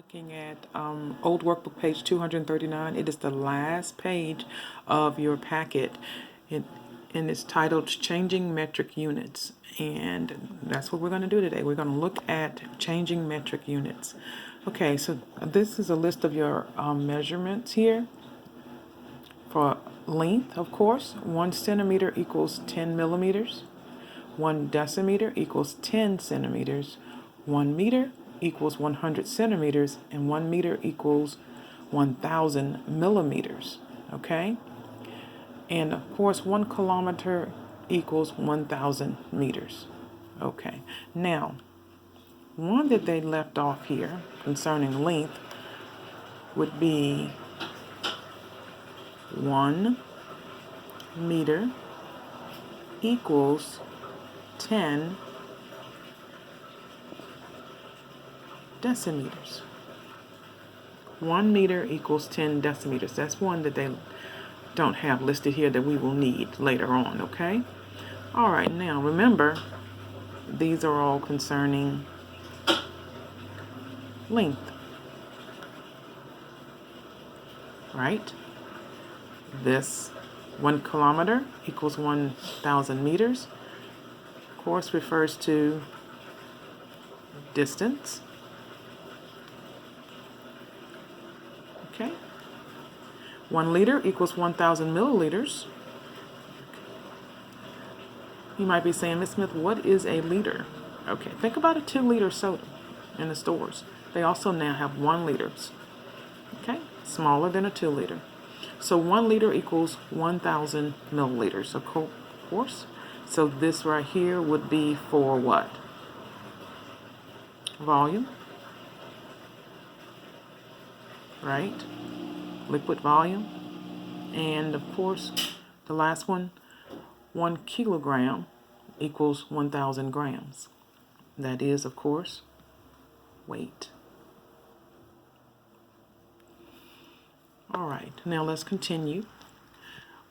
Looking at old workbook page 239. It is the last page of your packet, and it's titled Changing Metric Units. And that's what we're going to do today. We're going to look at changing metric units. Okay, so this is a list of your measurements here. For length, of course, 1 centimeter equals 10 millimeters. 1 decimeter equals 10 centimeters. 1 meter equals 100 centimeters, and 1 meter equals 1,000 millimeters. Okay? And of course, 1 kilometer equals 1,000 meters. Okay. Now, one that they left off here concerning length would be 1 meter equals 10 decimeters. 1 meter equals 10 decimeters. That's one that they don't have listed here that we will need later on, okay? All right, now remember, these are all concerning length, right? This 1 kilometer equals 1,000 meters, of course, refers to distance. Okay. 1 liter equals 1,000 milliliters. You might be saying, Ms. Smith, what is a liter? Okay, think about a 2-liter soda in the stores. They also now have 1 liters. Okay, smaller than a 2-liter. So 1 liter equals 1,000 milliliters, of course. So this right here would be for what? Volume. Right? Liquid volume. And of course, the last one, 1 kilogram equals 1,000 grams. That is, of course, weight. All right, now let's continue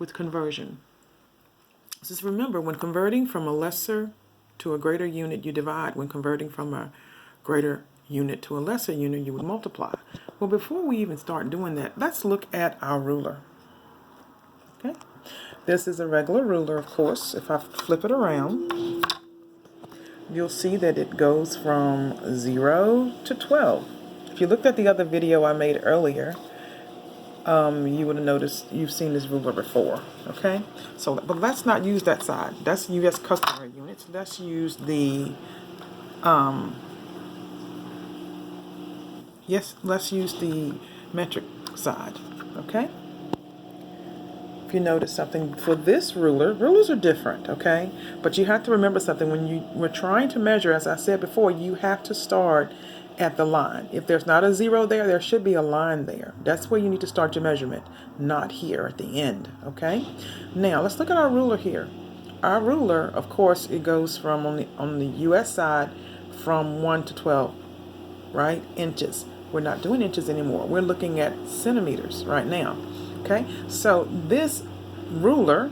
with conversion. Just remember, when converting from a lesser to a greater unit, you divide. When converting from a greater unit to a lesser unit, you would multiply. Well, before we even start doing that, let's look at our ruler. Okay, this is a regular ruler, of course. If I flip it around, you'll see that it goes from 0 to 12. If you looked at the other video I made earlier, you would have noticed you've seen this ruler before. Okay, so but let's not use that side. That's U.S. customer units. Let's use the let's use the metric side. Okay. If you notice something for this ruler, rulers are different. Okay, but you have to remember something when we're trying to measure. As I said before, you have to start at the line. If there's not a 0 there, there should be a line there. That's where you need to start your measurement, not here at the end. Okay, now let's look at our ruler here. Our ruler, of course, it goes from on the US side from 1 to 12, right? Inches. We're not doing inches anymore. We're looking at centimeters right now. Okay, so this ruler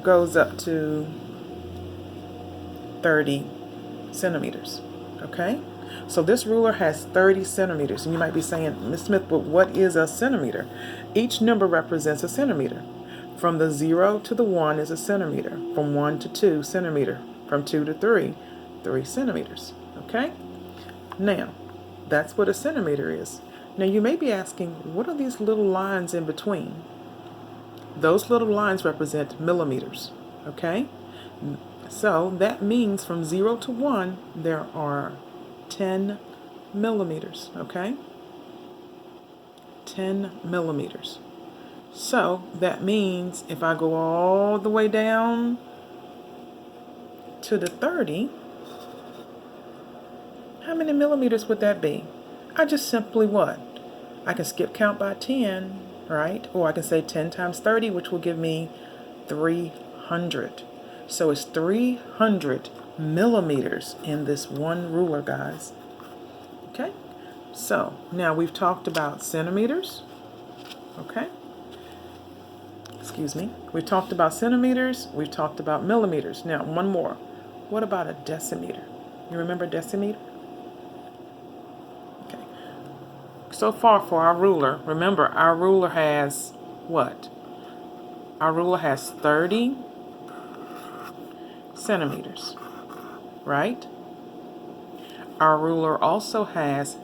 goes up to 30 centimeters. Okay, so this ruler has 30 centimeters. And you might be saying, Ms. Smith, but what is a centimeter? Each number represents a centimeter. From the 0 to the 1 is a centimeter. From 1 to 2, centimeter. From 2 to 3, 3 centimeters. Okay, now that's what a centimeter is. Now you may be asking, what are these little lines in between? Those little lines represent millimeters. Okay, so that means from 0 to 1, there are 10 millimeters, okay? 10 millimeters. So that means if I go all the way down to the 30, how many millimeters would that be? I just simply what? I can skip count by 10, right? Or I can say 10 times 30, which will give me 300. So it's 300 millimeters in this one ruler, guys. Okay, so now we've talked about centimeters. Okay, excuse me. We've talked about centimeters. We've talked about millimeters. Now, one more. What about a decimeter? You remember decimeter? Okay, so far for our ruler. Remember, our ruler has what? Our ruler has 30 centimeters, right? Our ruler also has,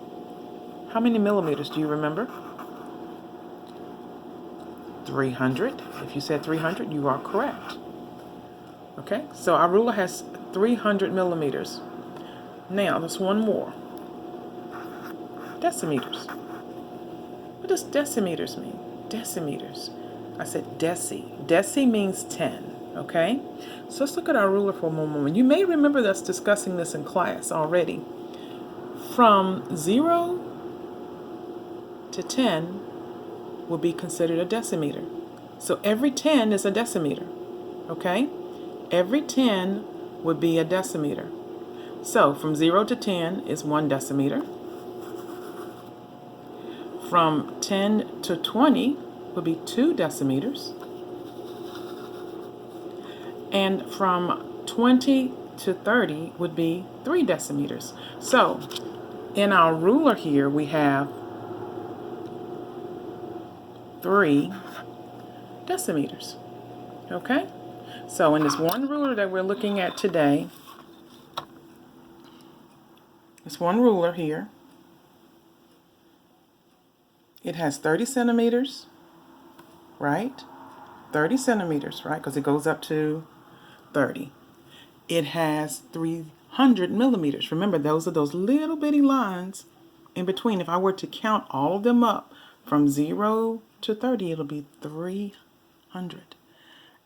how many millimeters do you remember? 300. If you said 300, you are correct. Okay, so our ruler has 300 millimeters. Now, there's one more. Decimeters. What does decimeters mean? Decimeters. I said deci. Deci means 10, okay? So let's look at our ruler for a moment. You may remember us discussing this in class already. From 0 to 10 will be considered a decimeter. So every 10 is a decimeter, okay? Every 10 would be a decimeter. So from 0 to 10 is 1 decimeter. From 10 to 20 would be 2 decimeters. And from 20 to 30 would be 3 decimeters. So in our ruler here, we have 3 decimeters. Okay? So in this one ruler that we're looking at today, this one ruler here, it has 30 centimeters, right? 30 centimeters, right? Because it goes up to 30. It has 300 millimeters. Remember, those are those little bitty lines in between. If I were to count all of them up from 0 to 30, it'll be 300.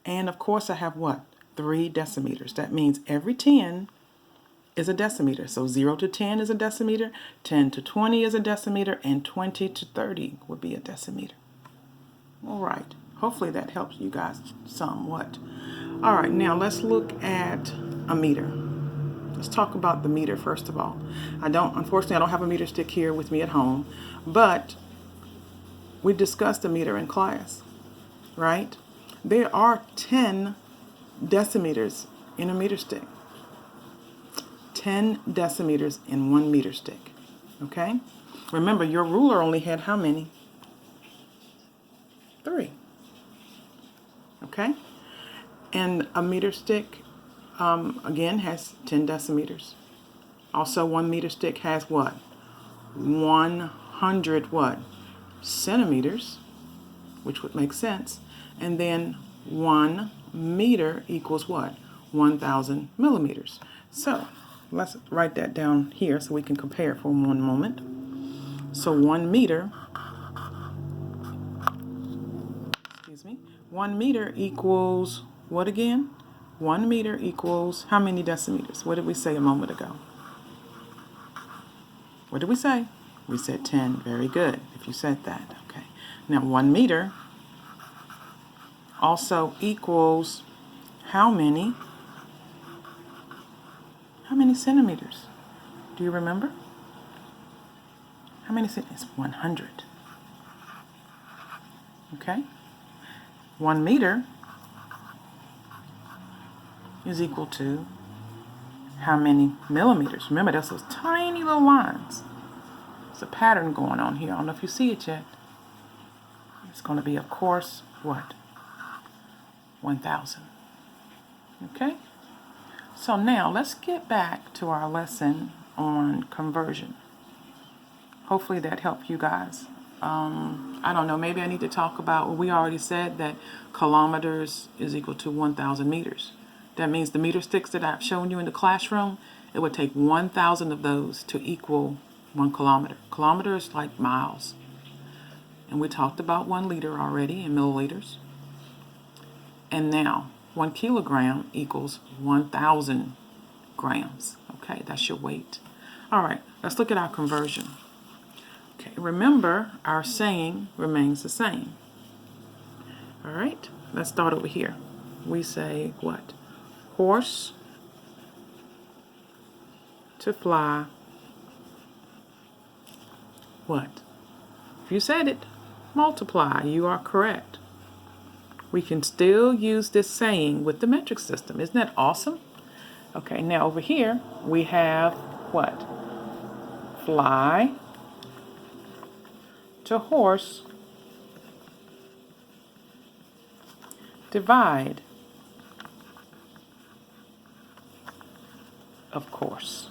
And of course, I have what? 3 decimeters. That means every 10 is a decimeter. So 0 to 10 is a decimeter, 10 to 20 is a decimeter, and 20 to 30 would be a decimeter. All right. Hopefully that helps you guys somewhat. All right, now let's look at a meter. Let's talk about the meter first of all. Unfortunately, I don't have a meter stick here with me at home, but we discussed a meter in class, right? There are 10 decimeters in a meter stick. 10 decimeters in 1 meter stick, okay? Remember, your ruler only had how many? 3, okay? And a meter stick, again, has 10 decimeters. Also, 1 meter stick has what? 100 what? Centimeters, which would make sense. And then 1 meter equals what? 1,000 millimeters. So let's write that down here so we can compare for one moment. So 1 meter, 1 meter equals what again? 1 meter equals how many decimeters? What did we say a moment ago? What did we say? We said 10. Very good, if you said that. Okay. Now 1 meter also equals how many centimeters? Do you remember? How many centimeters? 100. Okay? 1 meter is equal to how many millimeters? Remember, there's those tiny little lines. There's a pattern going on here. I don't know if you see it yet. It's going to be, of course, what? 1,000. Okay? So now let's get back to our lesson on conversion. Hopefully that helped you guys. I don't know, maybe I need to talk about, well, we already said that kilometers is equal to 1,000 meters. That means the meter sticks that I've shown you in the classroom, it would take 1,000 of those to equal 1 kilometer. Kilometer is like miles. And we talked about 1 liter already in milliliters. And now 1 kilogram equals 1,000 grams. Okay, that's your weight. All right, let's look at our conversion. Okay, remember our saying remains the same. All right, let's start over here. We say what? Horse to fly. What? If you said it, multiply. You are correct. We can still use this saying with the metric system. Isn't that awesome? Okay, now over here we have what? Fly to horse divide of course.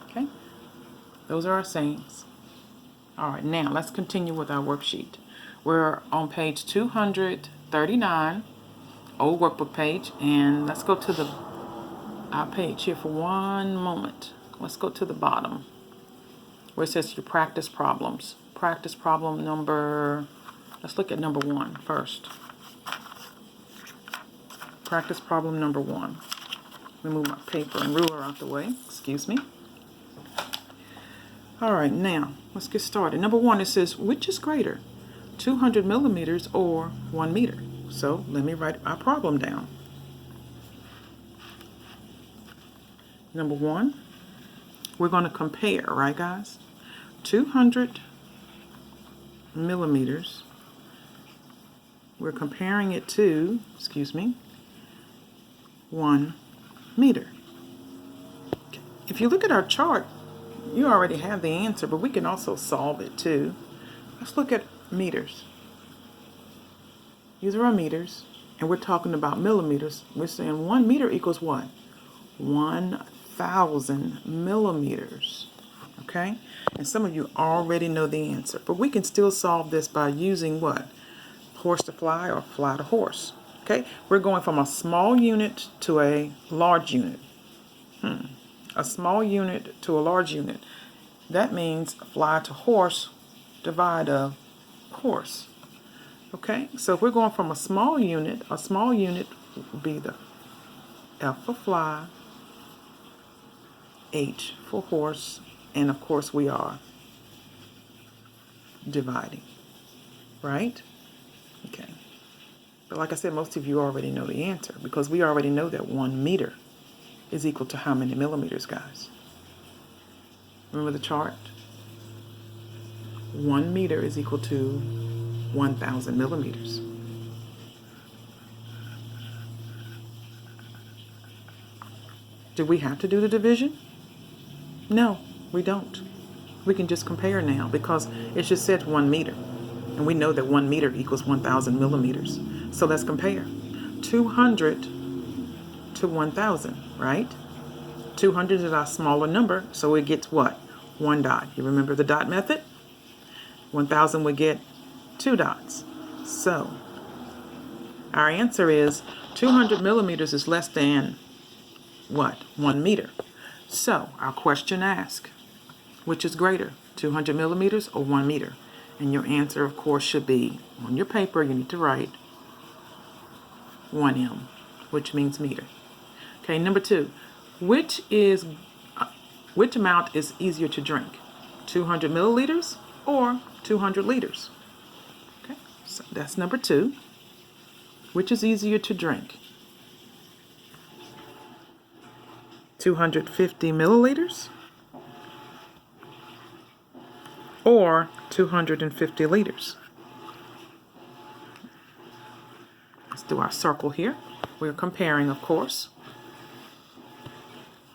Okay, those are our sayings. All right, now let's continue with our worksheet. We're on page 239, old workbook page, and let's go to our page here for one moment. Let's go to the bottom where it says your practice problems. Practice problem number, let's look at number 1 first. Practice problem number 1. Let me move my paper and ruler out the way. Excuse me. All right, now let's get started. Number 1, it says, which is greater, 200 millimeters or 1 meter? So let me write our problem down. Number 1, we're going to compare, right, guys? 200 millimeters. We're comparing it to, 1 meter. If you look at our chart, you already have the answer, but we can also solve it too. Let's look at meters. These are our meters, and we're talking about millimeters. We're saying 1 meter equals what? 1,000 millimeters. Okay? And some of you already know the answer, but we can still solve this by using what? Horse to fly or fly to horse. Okay? We're going from a small unit to a large unit. A small unit to a large unit. That means fly to horse, divide of horse. Okay? So if we're going from a small unit would be the F for fly, H for horse, and of course we are dividing. Right? Okay. But like I said, most of you already know the answer because we already know that 1 meter is equal to how many millimeters, guys? Remember the chart? 1 meter is equal to 1,000 millimeters. Do we have to do the division? No, we don't. We can just compare now because it just said 1 meter. And we know that 1 meter equals 1,000 millimeters. So let's compare. 200 to 1,000, right? 200 is our smaller number, so it gets what? 1 dot. You remember the dot method? 1,000 would get 2 dots. So our answer is 200 millimeters is less than what? 1 meter. So our question asks, which is greater, 200 millimeters or 1 meter? And your answer, of course, should be, on your paper, you need to write 1m, which means meter. Okay, number 2, which amount is easier to drink? 200 milliliters or 200 liters? Okay, so that's number 2. Which is easier to drink? 250 milliliters or 250 liters? Let's do our circle here. We're comparing, of course.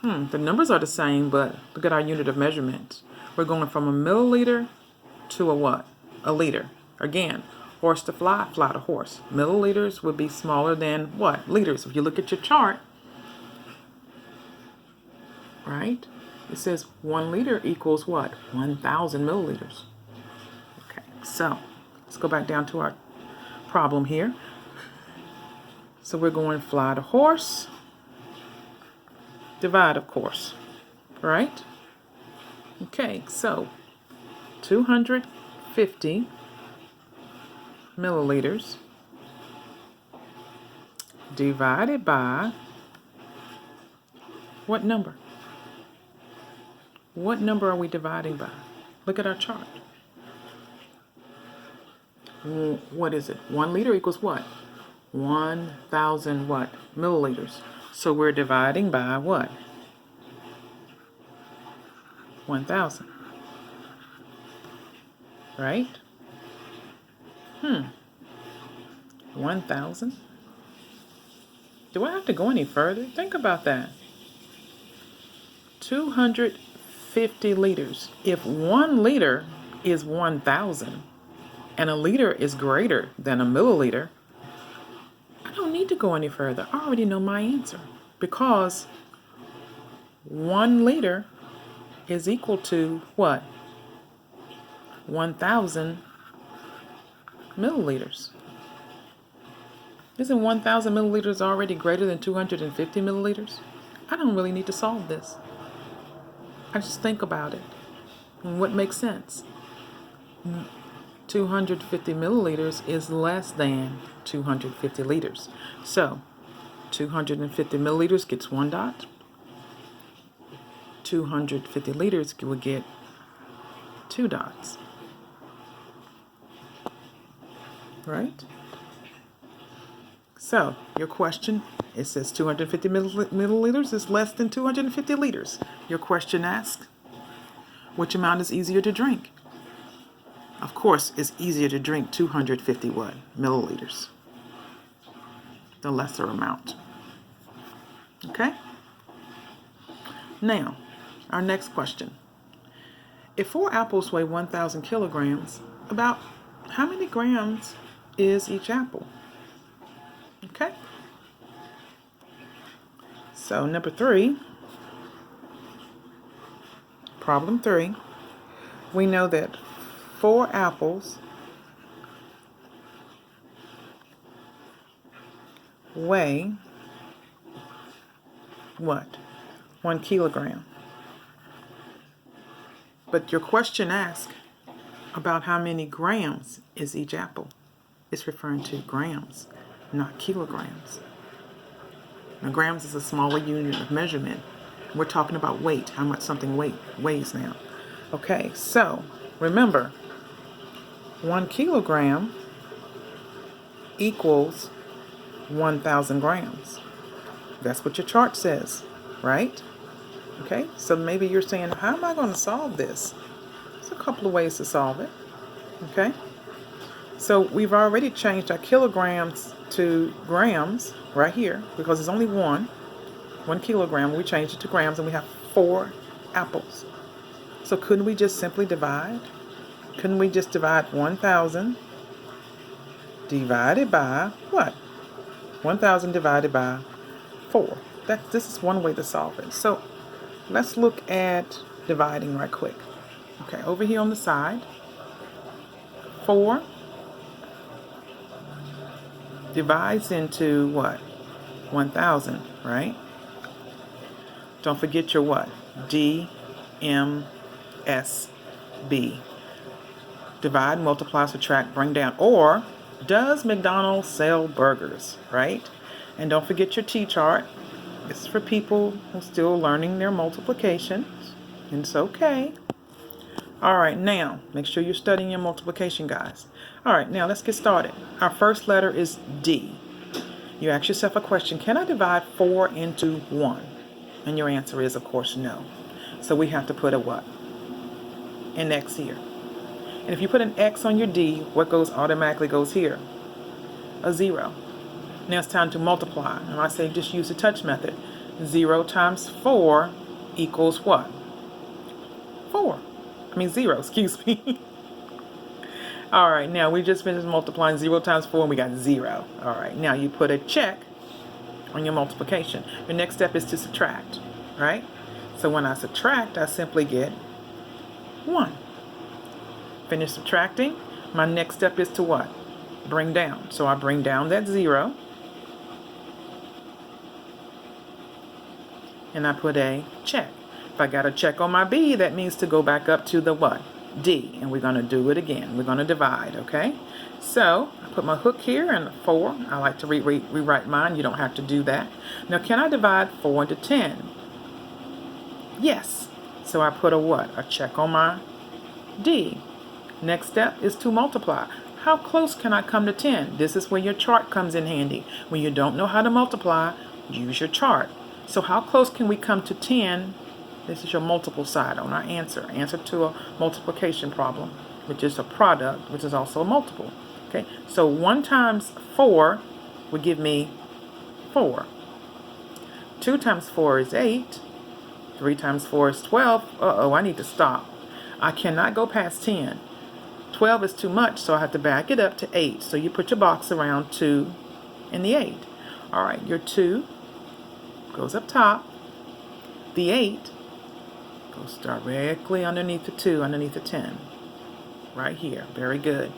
The numbers are the same, but look at our unit of measurement. We're going from a milliliter to a what? A liter. Again, horse to fly, fly to horse. Milliliters would be smaller than what? Liters. If you look at your chart, right? It says 1 liter equals what? 1,000 milliliters. Okay, so let's go back down to our problem here. So we're going fly to horse, divide, of course, right? Okay, so 250 milliliters divided by what number? What number are we dividing by? Look at our chart. What is it? 1 liter equals what? 1,000 what? Milliliters. So we're dividing by what? 1,000. Right? 1,000? Do I have to go any further? Think about that. 250 250 liters. If 1 liter is 1,000 and a liter is greater than a milliliter, I don't need to go any further. I already know my answer because 1 liter is equal to what? 1,000 milliliters. Isn't 1,000 milliliters already greater than 250 milliliters? I don't really need to solve this. I just think about it and what makes sense. 250 milliliters is less than 250 liters. So 250 milliliters gets 1 dot. 250 liters would get 2 dots. Right? So your question, it says 250 milliliters is less than 250 liters. Your question asks, which amount is easier to drink? Of course, it's easier to drink 250 what? Milliliters. The lesser amount. Okay? Now, our next question. If 4 apples weigh 1,000 kilograms, about how many grams is each apple? Okay? So, number 3, problem 3, we know that 4 apples weigh what? 1 kilogram. But your question asks about how many grams is each apple. It's referring to grams, not kilograms. Now, grams is a smaller unit of measurement. We're talking about weight, how much something weighs now. Okay, so remember, 1 kilogram equals 1,000 grams. That's what your chart says, right? Okay, so maybe you're saying, how am I going to solve this? There's a couple of ways to solve it. Okay, so we've already changed our kilograms to grams right here because it's only 1 kilogram. We changed it to grams and we have 4 apples. So couldn't we just simply divide? Couldn't we just divide 1,000 divided by what? 1,000 divided by 4. This is one way to solve it. So let's look at dividing right quick. Okay, over here on the side, 4 divides into what? 1,000, right? Don't forget your what? D, M, S, B. Divide, multiply, subtract, bring down. Or, does McDonald's sell burgers, right? And don't forget your T-chart. It's for people who are still learning their multiplication. And it's okay. All right, now, make sure you're studying your multiplication, guys. All right, now let's get started. Our first letter is D. You ask yourself a question, can I divide 4 into 1? And your answer is, of course, no. So we have to put a what? An X here. And if you put an X on your D, what automatically goes here? A 0. Now it's time to multiply. And I say just use the touch method. 0 times 4 equals what? 0, excuse me. All right, now we just finished multiplying 0 times 4 and we got 0. All right, now you put a check on your multiplication. Your next step is to subtract, right? So when I subtract, I simply get 1. Finish subtracting. My next step is to what? Bring down. So I bring down that 0. And I put a check. If I got a check on my B, that means to go back up to the what? D. And we're going to do it again. We're going to divide, okay? So I put my hook here and 4. I like to rewrite mine. You don't have to do that. Now, can I divide 4 into 10? Yes. So I put a what? A check on my D. Next step is to multiply. How close can I come to 10? This is where your chart comes in handy. When you don't know how to multiply, use your chart. So how close can we come to 10? This is your multiple side on our answer. Answer to a multiplication problem, which is a product, which is also a multiple. Okay, so 1 times 4 would give me 4. 2 times 4 is 8. 3 times 4 is 12. Uh-oh, I need to stop. I cannot go past 10. 12 is too much, so I have to back it up to 8. So you put your box around 2 and the 8. All right, your 2 goes up top. The 8 goes directly underneath the 2, underneath the 10. Right here. Very good.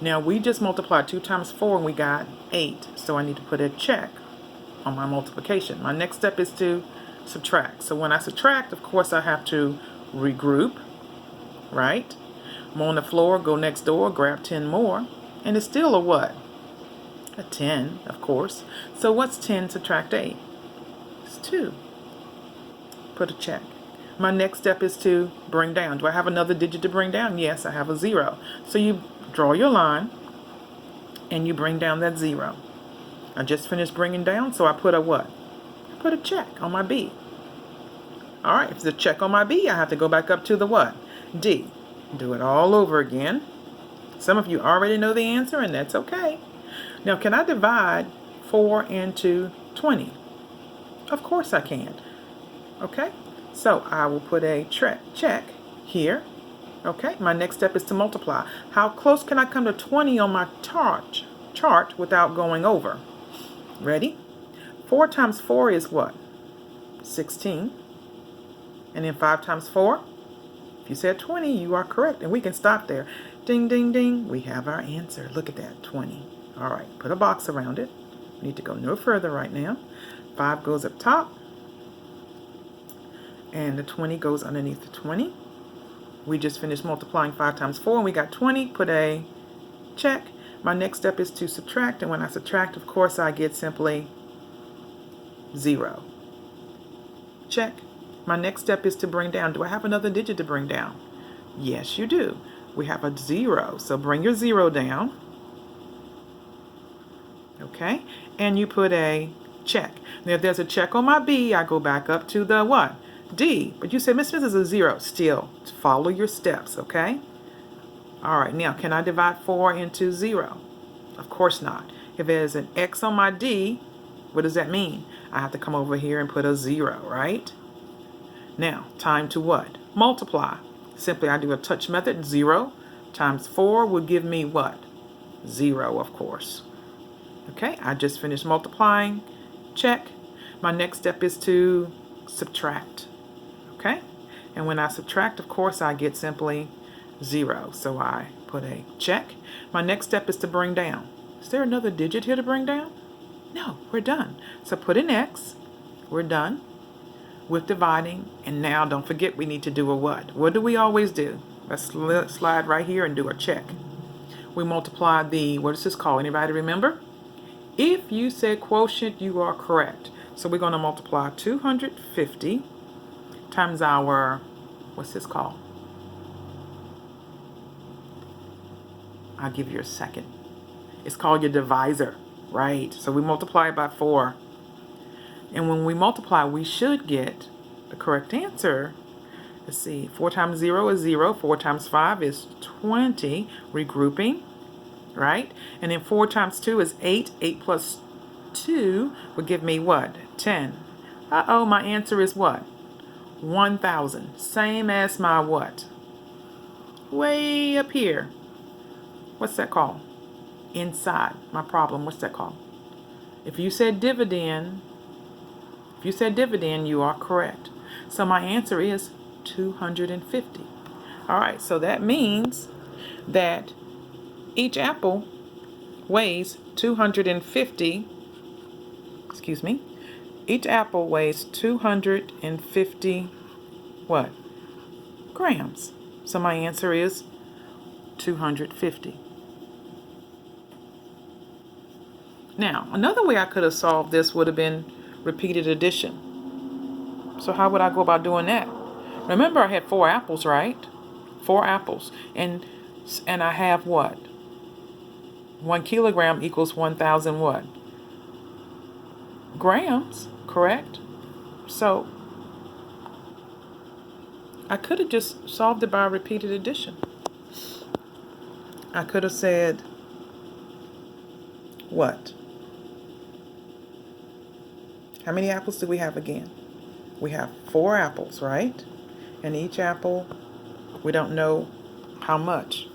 Now we just multiplied 2 times 4 and we got 8. So I need to put a check on my multiplication. My next step is to subtract. So when I subtract, of course, I have to regroup, right? I'm on the floor, go next door, grab 10 more, and it's still a what? A 10, of course. So what's 10 subtract 8? It's 2. Put a check. My next step is to bring down. Do I have another digit to bring down? Yes, I have a 0. So you draw your line and you bring down that 0. I just finished bringing down, so I put a what? I put a check on my B. All right, if it's a check on my B, I have to go back up to the what? D. Do it all over again. Some of you already know the answer, and that's okay. Now, can I divide 4 into 20? Of course I can. Okay, so I will put a check here. Okay, my next step is to multiply. How close can I come to 20 on my chart without going over? Ready? 4 times 4 is what? 16. And then 5 times 4? If you said 20, you are correct. And we can stop there. Ding, ding, ding. We have our answer. Look at that, 20. All right, put a box around it. We need to go no further right now. 5 goes up top. And the 20 goes underneath the 20. We just finished multiplying 5 times 4 and we got 20. Put a check. My next step is to subtract, and when I subtract, of course, I get simply 0. Check. My next step is to bring down. Do I have another digit to bring down? Yes, you do. We have a 0, so bring your 0 down. Okay, and you put a check. Now, if there's a check on my B, I go back up to the what? D. But you said, Miss Smith is a 0. Still, follow your steps, okay? All right, now, can I divide 4 into 0? Of course not. If there's an X on my D, what does that mean? I have to come over here and put a 0, right? Now, time to what? Multiply. Simply, I do a touch method. 0 times 4 will give me what? 0, of course. Okay, I just finished multiplying. Check. My next step is to subtract. Okay, and when I subtract, of course, I get simply 0. So I put a check. My next step is to bring down. Is there another digit here to bring down? No, we're done. So put an X. We're done with dividing. And now don't forget, we need to do a what? What do we always do? Let's slide right here and do a check. We multiply the, what is this called? Anybody remember? If you said quotient, you are correct. So we're going to multiply 250 times our, what's this called? I'll give you a second. It's called your divisor, right? So we multiply it by 4. And when we multiply, we should get the correct answer. Let's see, 4 times 0 is 0. 4 times 5 is 20. Regrouping, right? And then 4 times 2 is 8. 8 plus 2 would give me what? 10. Uh-oh, my answer is what? 1,000. Same as my what? Way up here. What's that called? Inside my problem. What's that called? If you said dividend, you are correct. So my answer is 250. All right, so that means that each apple weighs 250, each apple weighs 250 what? Grams. So my answer is 250. Now, another way I could have solved this would have been repeated addition. So how would I go about doing that? Remember, I had 4 apples, right? 4 apples. And I have what? 1 kilogram equals 1,000 what? Grams, correct? So I could have just solved it by repeated addition. I could have said what? How many apples do we have again? we have 4 apples, right? And each apple, we don't know how much,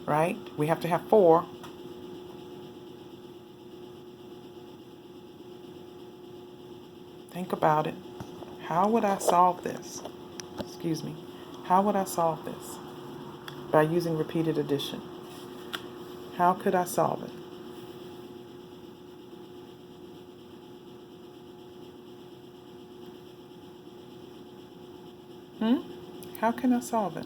right? We have to have 4. Think about it. How would I solve this? Excuse me. How would I solve this? By using repeated addition. How could I solve it? How can I solve it?